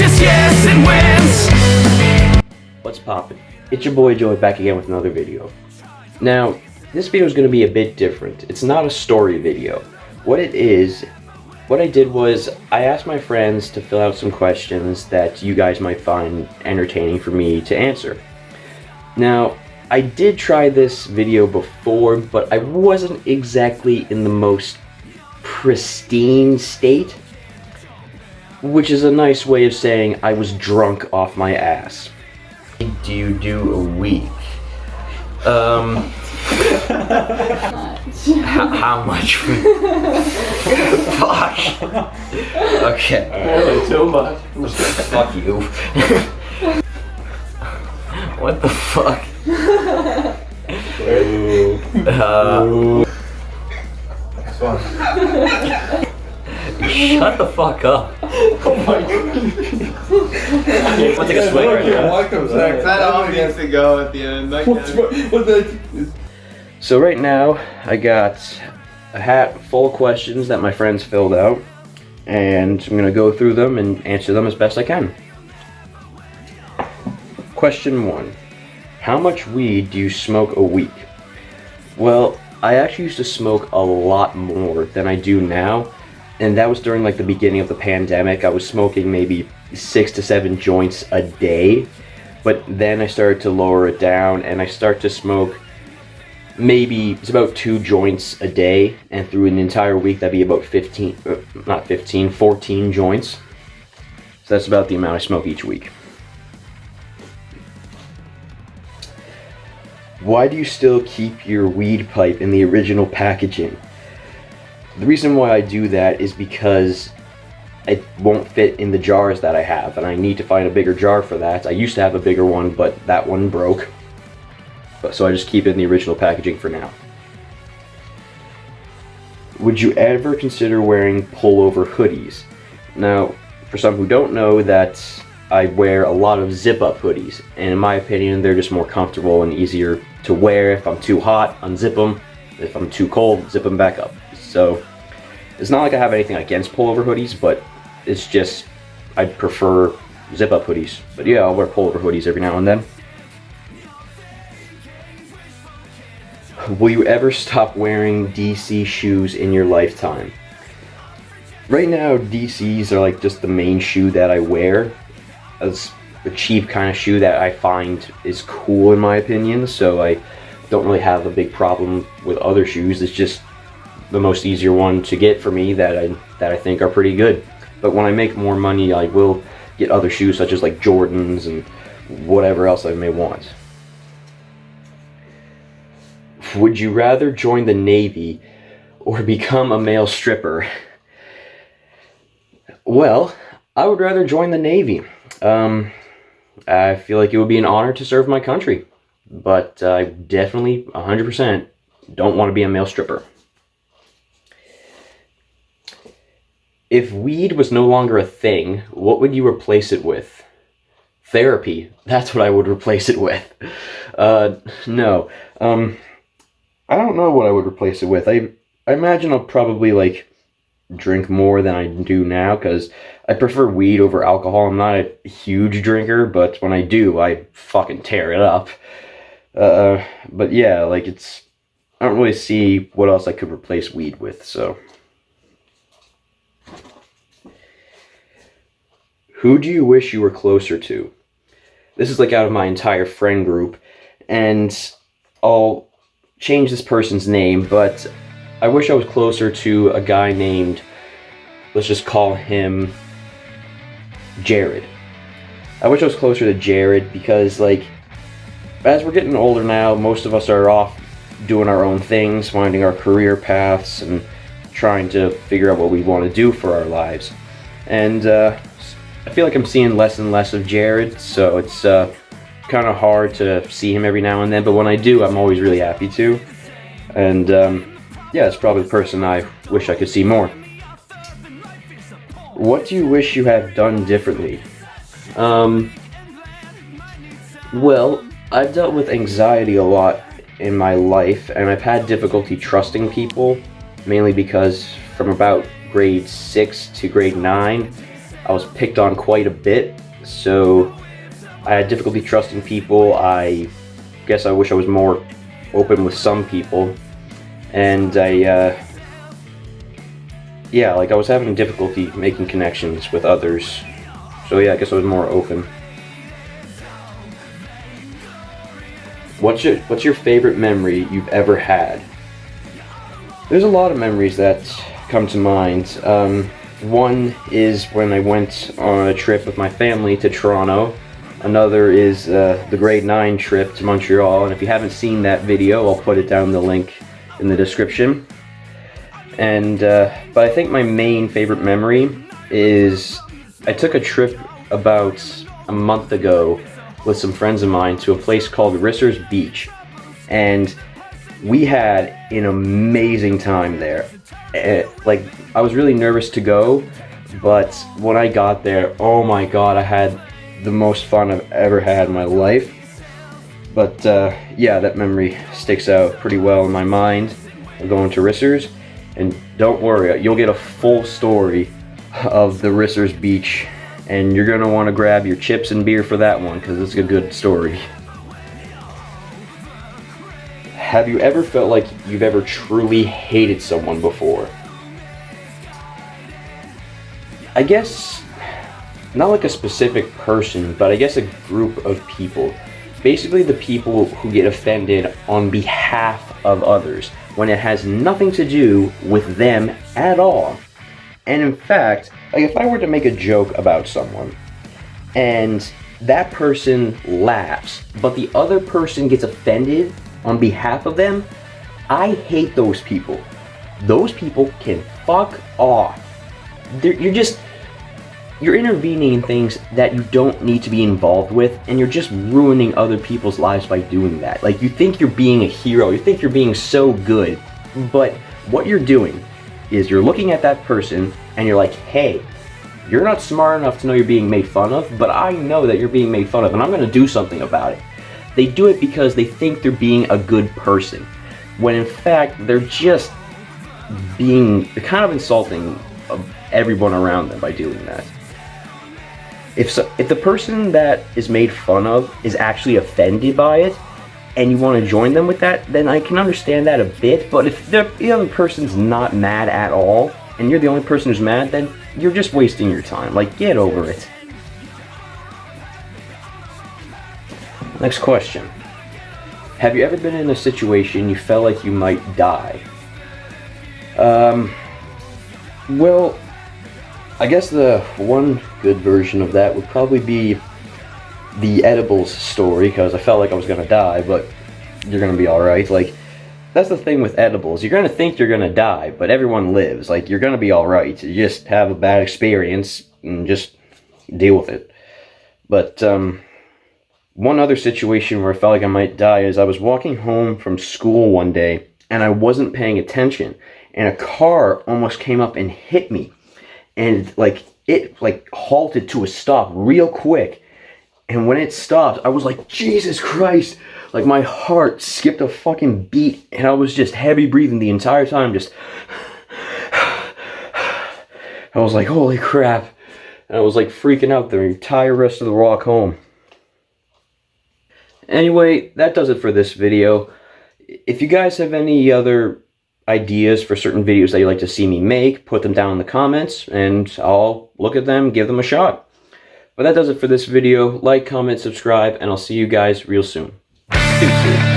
just yes and wins. What's poppin'? It's your boy Joey back again with another video. Now, this video is going to be a bit different. It's not a story video. What I did was I asked my friends to fill out some questions that you guys might find entertaining for me to answer. Now, I did try this video before, but I wasn't exactly in the most pristine state, which is a nice way of saying I was drunk off my ass. What do you do a week? How much? Fuck. Okay. Too much. Fuck you. What the fuck? Shut the fuck up. Oh my god. I'll take a swig right now. That all needs to go at the end. So right now, I got a hat full of questions that my friends filled out, and I'm gonna go through them and answer them as best I can. Question 1. How much weed do you smoke a week? Well, I actually used to smoke a lot more than I do now, and that was during like the beginning of the pandemic. I was smoking maybe 6 to 7 joints a day, but then I started to lower it down, and I start to smoke maybe it's about 2 joints a day, and through an entire week that'd be about 14 joints. So that's about the amount I smoke each week. Why do you still keep your weed pipe in the original packaging? The reason why I do that is because it won't fit in the jars that I have, and I need to find a bigger jar for that. I used to have a bigger one, but that one broke. So I just keep it in the original packaging for now. Would you ever consider wearing pullover hoodies? Now, for some who don't know, that I wear a lot of zip-up hoodies, and in my opinion, they're just more comfortable and easier to wear. If I'm too hot, unzip them. If I'm too cold, zip them back up. So it's not like I have anything against pullover hoodies, but it's just I prefer zip-up hoodies. But yeah, I'll wear pullover hoodies every now and then. Will you ever stop wearing DC shoes in your lifetime? Right now, DCs are like just the main shoe that I wear. It's a cheap kind of shoe that I find is cool in my opinion, so I don't really have a big problem with other shoes. It's just the most easier one to get for me that I think are pretty good. But when I make more money, I will get other shoes such as like Jordans and whatever else I may want. Would you rather join the Navy or become a male stripper? Well, I would rather join the Navy. I feel like it would be an honor to serve my country, but I definitely 100% don't want to be a male stripper. If weed was no longer a thing, what would you replace it with? Therapy. That's what I would replace it with. No. I don't know what I would replace it with. I imagine I'll probably like drink more than I do now, because I prefer weed over alcohol. I'm not a huge drinker, but when I do, I fucking tear it up. But yeah, like I don't really see what else I could replace weed with, so. Who do you wish you were closer to? This is like out of my entire friend group, and I'll change this person's name, but I wish I was closer to a guy named, let's just call him Jared. I wish I was closer to Jared because, like, as we're getting older now, most of us are off doing our own things, finding our career paths, and trying to figure out what we want to do for our lives. And I feel like I'm seeing less and less of Jared, so it's kind of hard to see him every now and then, but when I do, I'm always really happy to. And yeah, it's probably the person I wish I could see more. What do you wish you had done differently? Well, I've dealt with anxiety a lot in my life, and I've had difficulty trusting people, mainly because from about grade 6 to grade 9, I was picked on quite a bit, so I had difficulty trusting people. I guess I wish I was more open with some people, and yeah, like I was having difficulty making connections with others. So yeah, I guess I was more open. What's your favorite memory you've ever had? There's a lot of memories that come to mind. One is when I went on a trip with my family to Toronto. Another is the grade 9 trip to Montreal, and if you haven't seen that video, I'll put it down the link in the description. And but I think my main favorite memory is I took a trip about a month ago with some friends of mine to a place called Risser's Beach, and we had an amazing time there. Like, I was really nervous to go, but when I got there, oh my god, I had the most fun I've ever had in my life. But yeah, that memory sticks out pretty well in my mind of going to Risser's. And don't worry, you'll get a full story of the Risser's Beach, and you're gonna want to grab your chips and beer for that one, because it's a good story. Have you ever felt like you've ever truly hated someone before? I guess not like a specific person, but I guess a group of people. Basically the people who get offended on behalf of others when it has nothing to do with them at all. And in fact, like if I were to make a joke about someone and that person laughs, but the other person gets offended on behalf of them, I hate those people. Those people can fuck off. You're intervening in things that you don't need to be involved with, and you're just ruining other people's lives by doing that. Like, you think you're being a hero, you think you're being so good, but what you're doing is you're looking at that person and you're like, hey, you're not smart enough to know you're being made fun of, but I know that you're being made fun of, and I'm gonna do something about it. They do it because they think they're being a good person, when in fact, they're just being kind of insulting of everyone around them by doing that. If the person that is made fun of is actually offended by it, and you want to join them with that, then I can understand that a bit. But if the other person's not mad at all, and you're the only person who's mad, then you're just wasting your time. Like, get over it. Next question. Have you ever been in a situation you felt like you might die? Well, I guess the one good version of that would probably be the edibles story, because I felt like I was gonna die, but you're gonna be alright. Like, that's the thing with edibles. You're gonna think you're gonna die, but everyone lives. Like, you're gonna be alright. You just have a bad experience and just deal with it. But, one other situation where I felt like I might die is I was walking home from school one day, and I wasn't paying attention, and a car almost came up and hit me. And it halted to a stop real quick. And when it stopped, I was like, Jesus Christ! Like, my heart skipped a fucking beat, and I was just heavy breathing the entire time, just I was like, holy crap. And I was like freaking out the entire rest of the walk home. Anyway, that does it for this video. If you guys have any other ideas for certain videos that you'd like to see me make, put them down in the comments, and I'll look at them, give them a shot. But that does it for this video. Like, comment, subscribe, and I'll see you guys real soon. Deuces.